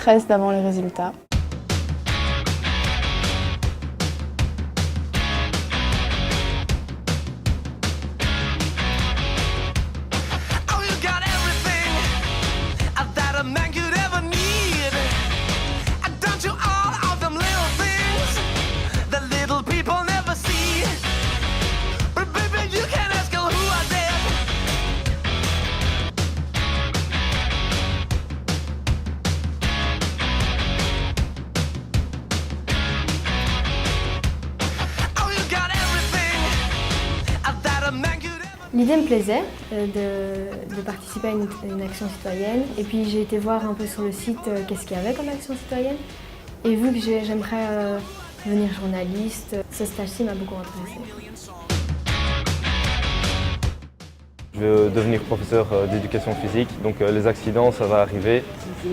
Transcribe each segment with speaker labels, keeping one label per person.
Speaker 1: stress d'avant les résultats.
Speaker 2: L'idée me plaisait de participer à une action citoyenne et puis j'ai été voir un peu sur le site qu'est-ce qu'il y avait comme action citoyenne et vu que j'aimerais devenir journaliste, ce stage-ci m'a beaucoup intéressée.
Speaker 3: Je veux devenir professeur d'éducation physique, donc les accidents ça va arriver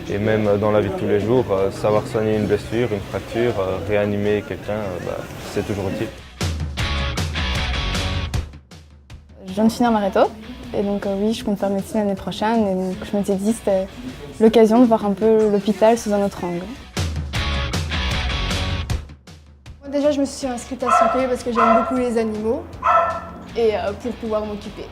Speaker 3: et même dans la vie de tous les jours, savoir soigner une blessure, une fracture, réanimer quelqu'un, c'est toujours utile.
Speaker 1: Je viens de finir ma réto et donc oui, je compte faire médecine l'année prochaine et donc je m'étais dit que c'était l'occasion de voir un peu l'hôpital sous un autre angle.
Speaker 4: Moi, déjà, je me suis inscrite à CP parce que j'aime beaucoup les animaux et pour pouvoir m'occuper.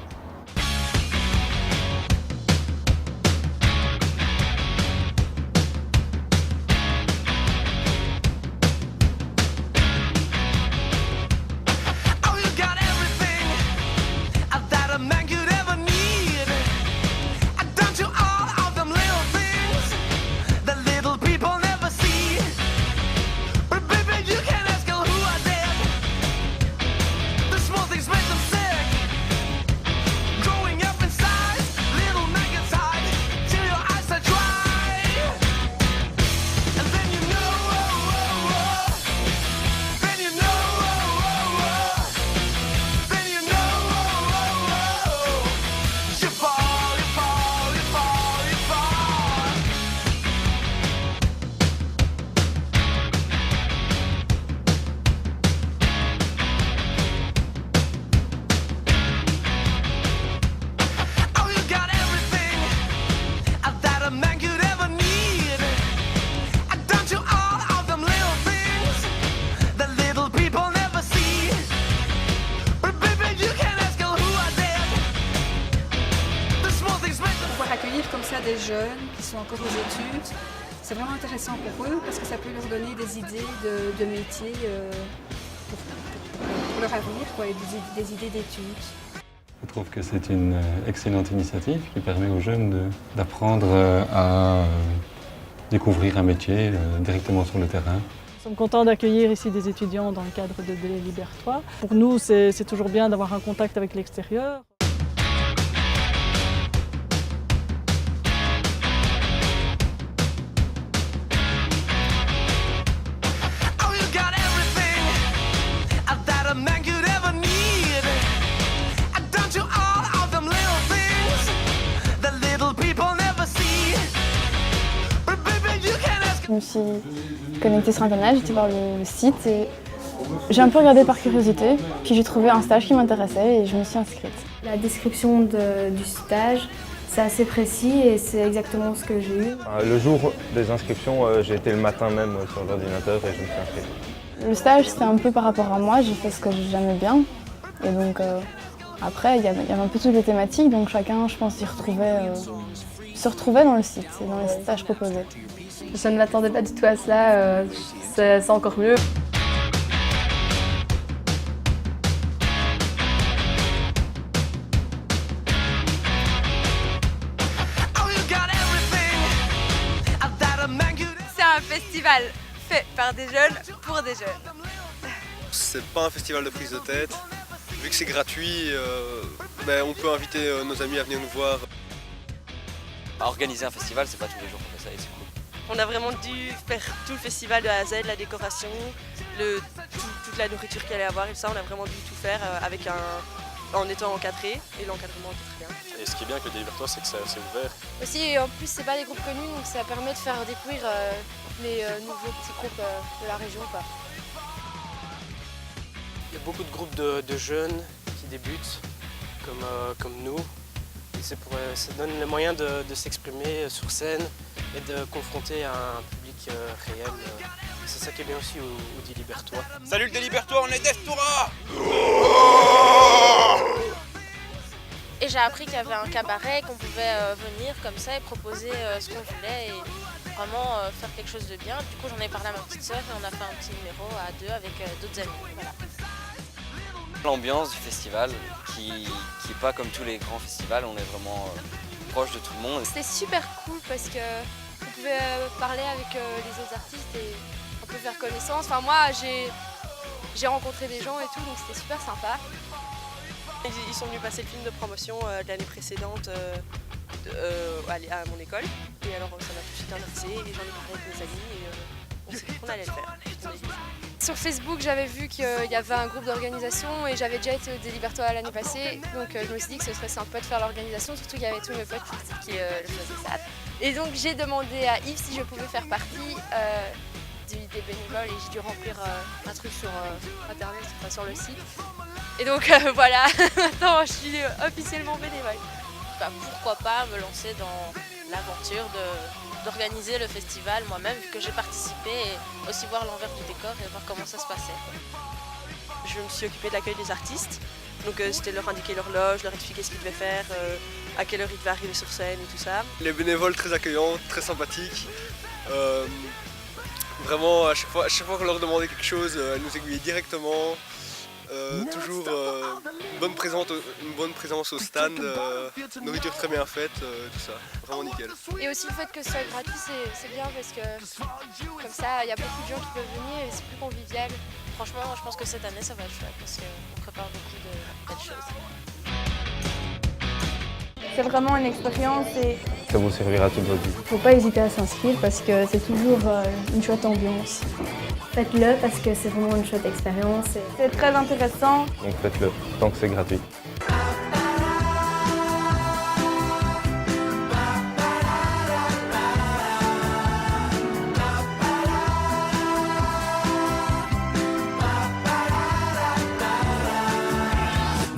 Speaker 5: Accueillir comme ça des jeunes qui sont encore aux études, c'est vraiment intéressant pour eux parce que ça peut leur donner des idées de métier pour leur avenir quoi, et des idées d'études.
Speaker 6: Je trouve que c'est une excellente initiative qui permet aux jeunes d'apprendre à découvrir un métier directement sur le terrain.
Speaker 7: Nous sommes contents d'accueillir ici des étudiants dans le cadre de Délai Libère-toi. Pour nous, c'est toujours bien d'avoir un contact avec l'extérieur.
Speaker 1: Je me suis connectée sur internet, j'ai été voir le site et j'ai un peu regardé par curiosité, puis j'ai trouvé un stage qui m'intéressait et je me suis inscrite.
Speaker 2: La description du stage, c'est assez précis et c'est exactement ce que j'ai eu.
Speaker 3: Le jour des inscriptions, j'ai été le matin même sur l'ordinateur et je me suis inscrite.
Speaker 1: Le stage, c'était un peu par rapport à moi, j'ai fait ce que j'aimais bien et donc après, il y avait un peu toutes les thématiques, donc chacun, je pense, se retrouvait dans le site et dans les stages proposés.
Speaker 4: Je ne m'attendais pas du tout à cela, c'est encore mieux.
Speaker 8: C'est un festival fait par des jeunes pour des jeunes.
Speaker 9: C'est pas un festival de prise de tête. Vu que c'est gratuit, on peut inviter nos amis à venir nous voir.
Speaker 10: Organiser un festival, c'est pas tous les jours qu'on fait ça et c'est cool.
Speaker 8: On a vraiment dû faire tout le festival de A à Z, la décoration, toute la nourriture qu'il allait avoir et tout ça. On a vraiment dû tout faire en étant encadré et l'encadrement était très bien.
Speaker 9: Et ce qui est bien avec le Délai Libère-toi, c'est que c'est assez ouvert.
Speaker 11: Aussi, en plus, c'est pas des groupes connus, donc ça permet de faire découvrir les nouveaux petits groupes de la région, quoi.
Speaker 12: Il y a beaucoup de groupes de jeunes qui débutent, comme nous. Ça donne le moyen de s'exprimer sur scène et de confronter un public réel. C'est ça qui est bien aussi au Dilibertois.
Speaker 13: Salut le Dilibertois, on est Destoura!
Speaker 11: Et j'ai appris qu'il y avait un cabaret, qu'on pouvait venir comme ça et proposer ce qu'on voulait et vraiment faire quelque chose de bien. Du coup, j'en ai parlé à ma petite sœur et on a fait un petit numéro à deux avec d'autres amis. Voilà.
Speaker 10: L'ambiance du festival qui n'est pas comme tous les grands festivals, on est vraiment proche de tout le monde.
Speaker 11: C'était super cool parce qu'on pouvait parler avec les autres artistes et on peut faire connaissance. Enfin, moi, j'ai rencontré des gens et tout, donc c'était super sympa.
Speaker 8: Ils sont venus passer le film de promotion de l'année précédente à mon école. Et alors ça m'a tout de suite intéressée et j'en ai parlé avec mes amis et on s'est dit qu'on allait le faire.
Speaker 11: Sur Facebook, j'avais vu qu'il y avait un groupe d'organisation et j'avais déjà été au Dilibertois l'année passée. Donc je me suis dit que ce serait sympa de faire l'organisation, surtout qu'il y avait tous mes potes qui le faisaient ça. Et donc j'ai demandé à Yves si je pouvais faire partie des bénévoles et j'ai dû remplir un truc sur internet, enfin sur le site. Et donc voilà, maintenant je suis officiellement bénévole. Bah, pourquoi pas me lancer dans l'aventure d'organiser le festival moi-même, vu que j'ai participé, et aussi voir l'envers du décor et voir comment ça se passait.
Speaker 8: Je me suis occupée de l'accueil des artistes, donc c'était leur indiquer l'horloge, leur expliquer ce qu'ils devaient faire, à quelle heure ils devaient arriver sur scène et tout ça.
Speaker 9: Les bénévoles très accueillants, très sympathiques. Vraiment, à chaque fois qu'on leur demandait quelque chose, elles nous aiguillaient directement. Toujours une bonne présence au stand, nourriture très bien faite, tout ça, vraiment nickel.
Speaker 11: Et aussi le fait que ce soit gratuit, c'est bien parce que comme ça, il y a beaucoup de gens qui peuvent venir et c'est plus convivial.
Speaker 8: Franchement, je pense que cette année, ça va être chouette parce qu'on prépare beaucoup de belles choses.
Speaker 1: C'est vraiment une expérience et
Speaker 3: Ça vous servira toute votre vie.
Speaker 1: faut pas hésiter à s'inscrire parce que c'est toujours une chouette ambiance.
Speaker 2: Faites-le parce que c'est vraiment une chouette expérience.
Speaker 1: C'est très intéressant.
Speaker 3: Donc faites-le, tant que c'est gratuit.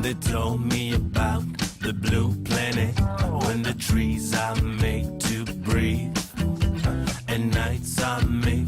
Speaker 14: They told me about the blue planet, when the trees are made to breathe and nights are made